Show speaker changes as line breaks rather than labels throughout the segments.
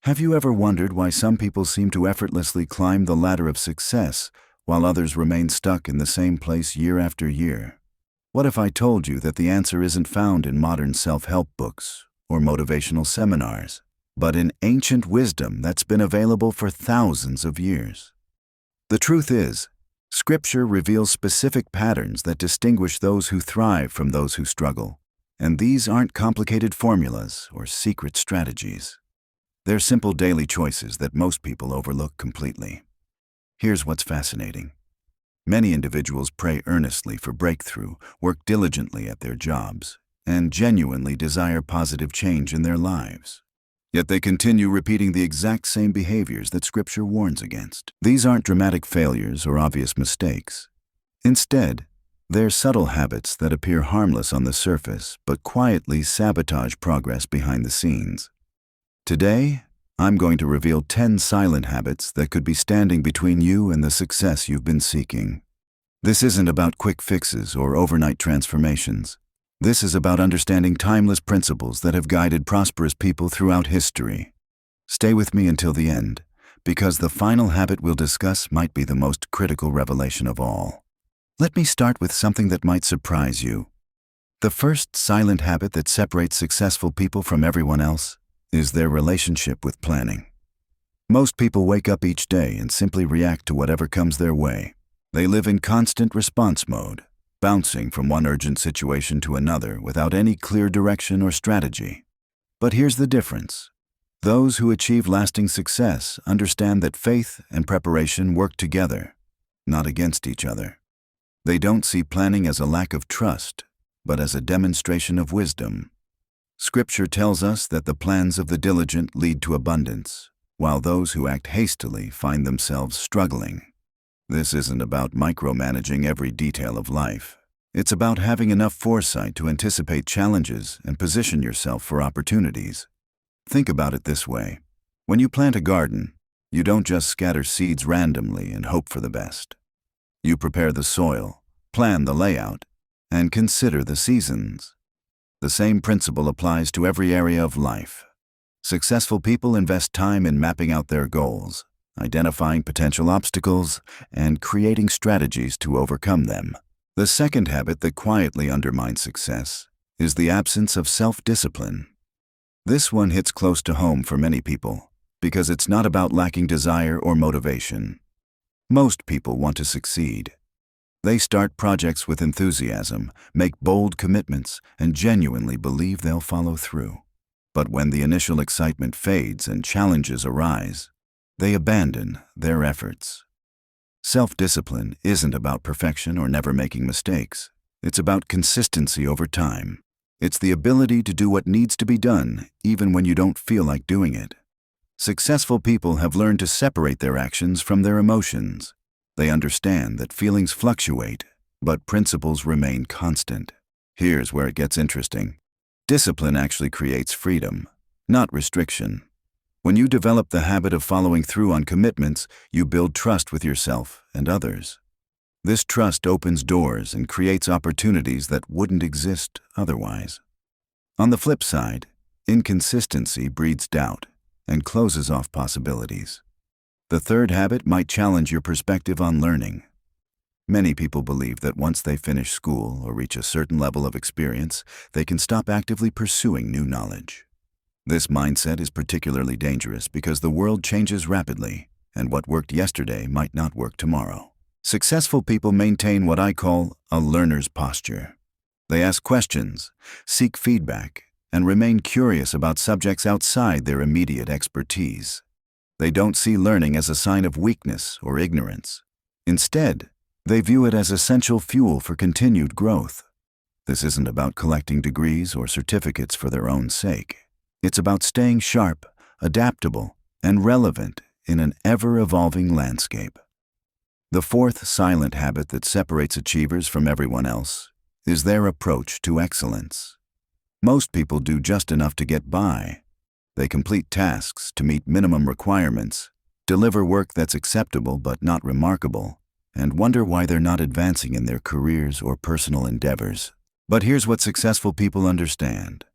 Have you ever wondered why some people seem to effortlessly climb the ladder of success while others remain stuck in the same place year after year? What if I told you that the answer isn't found in modern self-help books or motivational seminars, but in ancient wisdom that's been available for thousands of years? The truth is, Scripture reveals specific patterns that distinguish those who thrive from those who struggle, and these aren't complicated formulas or secret strategies. They're simple daily choices that most people overlook completely. Here's what's fascinating. Many individuals pray earnestly for breakthrough, work diligently at their jobs, and genuinely desire positive change in their lives. Yet they continue repeating the exact same behaviors that Scripture warns against. These aren't dramatic failures or obvious mistakes. Instead, they're subtle habits that appear harmless on the surface but quietly sabotage progress behind the scenes. Today, I'm going to reveal 10 silent habits that could be standing between you and the success you've been seeking. This isn't about quick fixes or overnight transformations. This is about understanding timeless principles that have guided prosperous people throughout history. Stay with me until the end, because the final habit we'll discuss might be the most critical revelation of all. Let me start with something that might surprise you. The first silent habit that separates successful people from everyone else is their relationship with planning. Most people wake up each day and simply react to whatever comes their way. They live in constant response mode, bouncing from one urgent situation to another without any clear direction or strategy. But here's the difference. Those who achieve lasting success understand that faith and preparation work together, not against each other. They don't see planning as a lack of trust, but as a demonstration of wisdom. Scripture tells us that the plans of the diligent lead to abundance, while those who act hastily find themselves struggling. This isn't about micromanaging every detail of life. It's about having enough foresight to anticipate challenges and position yourself for opportunities. Think about it this way. When you plant a garden, you don't just scatter seeds randomly and hope for the best. You prepare the soil, plan the layout, and consider the seasons. The same principle applies to every area of life. Successful people invest time in mapping out their goals, identifying potential obstacles, and creating strategies to overcome them. The second habit that quietly undermines success is the absence of self-discipline. This one hits close to home for many people because it's not about lacking desire or motivation. Most people want to succeed. They start projects with enthusiasm, make bold commitments, and genuinely believe they'll follow through. But when the initial excitement fades and challenges arise, they abandon their efforts. Self-discipline isn't about perfection or never making mistakes. It's about consistency over time. It's the ability to do what needs to be done, even when you don't feel like doing it. Successful people have learned to separate their actions from their emotions. They understand that feelings fluctuate, but principles remain constant. Here's where it gets interesting. Discipline actually creates freedom, not restriction. When you develop the habit of following through on commitments, you build trust with yourself and others. This trust opens doors and creates opportunities that wouldn't exist otherwise. On the flip side, inconsistency breeds doubt and closes off possibilities. The third habit might challenge your perspective on learning. Many people believe that once they finish school or reach a certain level of experience, they can stop actively pursuing new knowledge. This mindset is particularly dangerous because the world changes rapidly, and what worked yesterday might not work tomorrow. Successful people maintain what I call a learner's posture. They ask questions, seek feedback, and remain curious about subjects outside their immediate expertise. They don't see learning as a sign of weakness or ignorance. Instead, they view it as essential fuel for continued growth. This isn't about collecting degrees or certificates for their own sake. It's about staying sharp, adaptable, and relevant in an ever-evolving landscape. The fourth silent habit that separates achievers from everyone else is their approach to excellence. Most people do just enough to get by. They complete tasks to meet minimum requirements, deliver work that's acceptable but not remarkable, and wonder why they're not advancing in their careers or personal endeavors. But here's what successful people understand.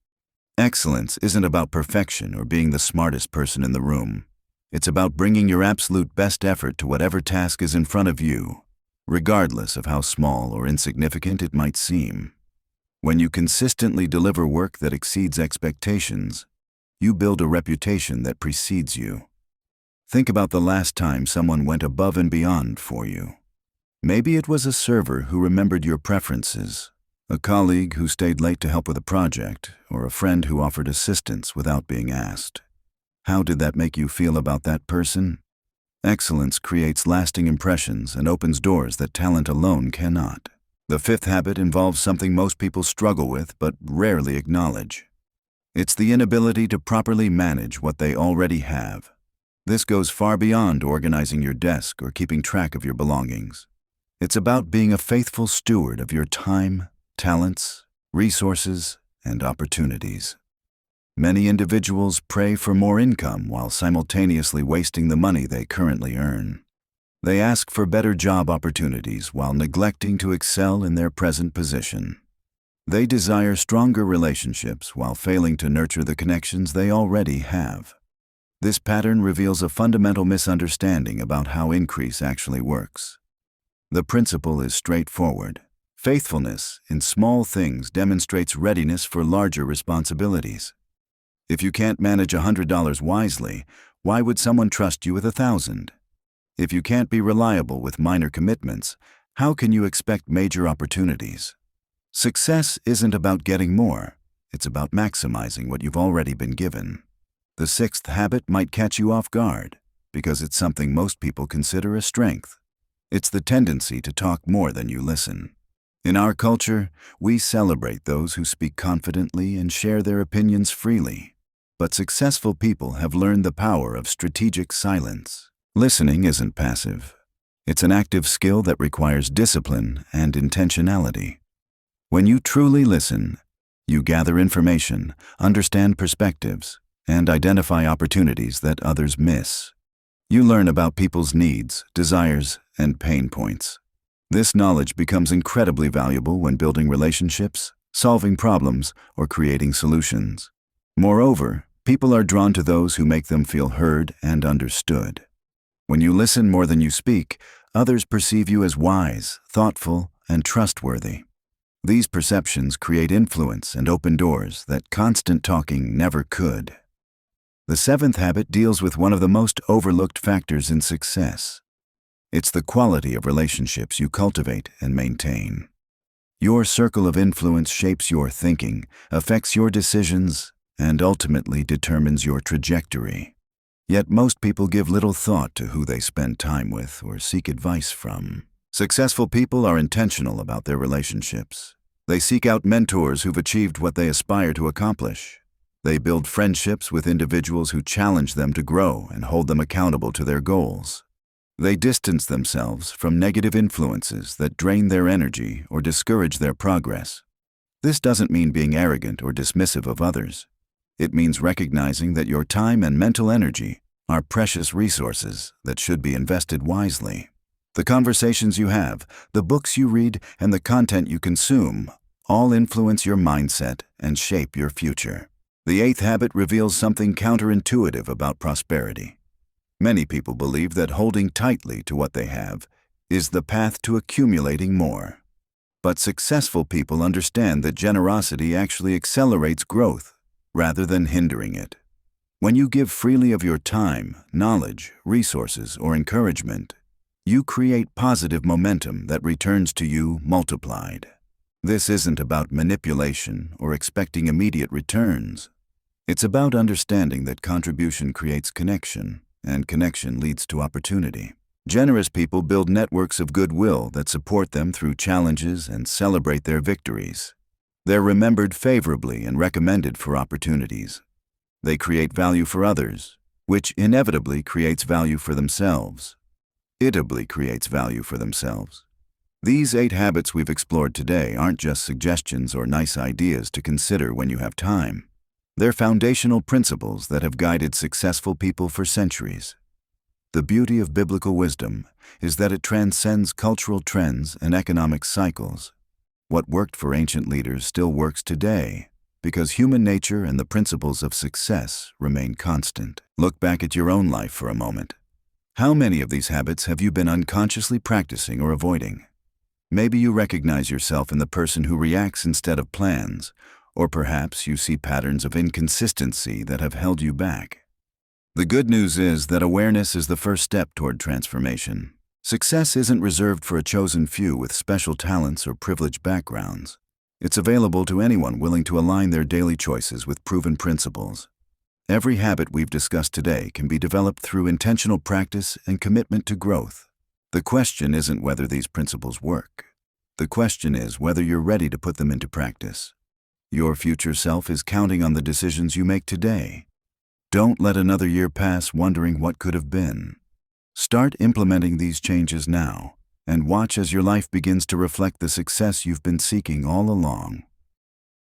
Excellence isn't about perfection or being the smartest person in the room. It's about bringing your absolute best effort to whatever task is in front of you, regardless of how small or insignificant it might seem. When you consistently deliver work that exceeds expectations, you build a reputation that precedes you. Think about the last time someone went above and beyond for you. Maybe it was a server who remembered your preferences, a colleague who stayed late to help with a project, or a friend who offered assistance without being asked. How did that make you feel about that person? Excellence creates lasting impressions and opens doors that talent alone cannot. The fifth habit involves something most people struggle with but rarely acknowledge. It's the inability to properly manage what they already have. This goes far beyond organizing your desk or keeping track of your belongings. It's about being a faithful steward of your time, talents, resources, and opportunities. Many individuals pray for more income while simultaneously wasting the money they currently earn. They ask for better job opportunities while neglecting to excel in their present position. They desire stronger relationships while failing to nurture the connections they already have. This pattern reveals a fundamental misunderstanding about how increase actually works. The principle is straightforward. Faithfulness in small things demonstrates readiness for larger responsibilities. If you can't manage $100 wisely, why would someone trust you with $1,000? If you can't be reliable with minor commitments, how can you expect major opportunities? Success isn't about getting more, it's about maximizing what you've already been given. The sixth habit might catch you off guard, because it's something most people consider a strength. It's the tendency to talk more than you listen. In our culture, we celebrate those who speak confidently and share their opinions freely. But successful people have learned the power of strategic silence. Listening isn't passive. It's an active skill that requires discipline and intentionality. When you truly listen, you gather information, understand perspectives, and identify opportunities that others miss. You learn about people's needs, desires, and pain points. This knowledge becomes incredibly valuable when building relationships, solving problems, or creating solutions. Moreover, people are drawn to those who make them feel heard and understood. When you listen more than you speak, others perceive you as wise, thoughtful, and trustworthy. These perceptions create influence and open doors that constant talking never could. The seventh habit deals with one of the most overlooked factors in success. It's the quality of relationships you cultivate and maintain. Your circle of influence shapes your thinking, affects your decisions, and ultimately determines your trajectory. Yet most people give little thought to who they spend time with or seek advice from. Successful people are intentional about their relationships. They seek out mentors who've achieved what they aspire to accomplish. They build friendships with individuals who challenge them to grow and hold them accountable to their goals. They distance themselves from negative influences that drain their energy or discourage their progress. This doesn't mean being arrogant or dismissive of others. It means recognizing that your time and mental energy are precious resources that should be invested wisely. The conversations you have, the books you read, and the content you consume all influence your mindset and shape your future. The eighth habit reveals something counterintuitive about prosperity. Many people believe that holding tightly to what they have is the path to accumulating more. But successful people understand that generosity actually accelerates growth rather than hindering it. When you give freely of your time, knowledge, resources, or encouragement, you create positive momentum that returns to you multiplied. This isn't about manipulation or expecting immediate returns. It's about understanding that contribution creates connection, and connection leads to opportunity. Generous people build networks of goodwill that support them through challenges and celebrate their victories. They're remembered favorably and recommended for opportunities. They create value for others, which inevitably creates value for themselves. Inevitably creates value for themselves. These 8 habits we've explored today aren't just suggestions or nice ideas to consider when you have time. They're foundational principles that have guided successful people for centuries. The beauty of biblical wisdom is that it transcends cultural trends and economic cycles. What worked for ancient leaders still works today, because human nature and the principles of success remain constant. Look back at your own life for a moment. How many of these habits have you been unconsciously practicing or avoiding? Maybe you recognize yourself in the person who reacts instead of plans, or perhaps you see patterns of inconsistency that have held you back. The good news is that awareness is the first step toward transformation. Success isn't reserved for a chosen few with special talents or privileged backgrounds. It's available to anyone willing to align their daily choices with proven principles. Every habit we've discussed today can be developed through intentional practice and commitment to growth. The question isn't whether these principles work. The question is whether you're ready to put them into practice. Your future self is counting on the decisions you make today. Don't let another year pass wondering what could have been. Start implementing these changes now, and watch as your life begins to reflect the success you've been seeking all along.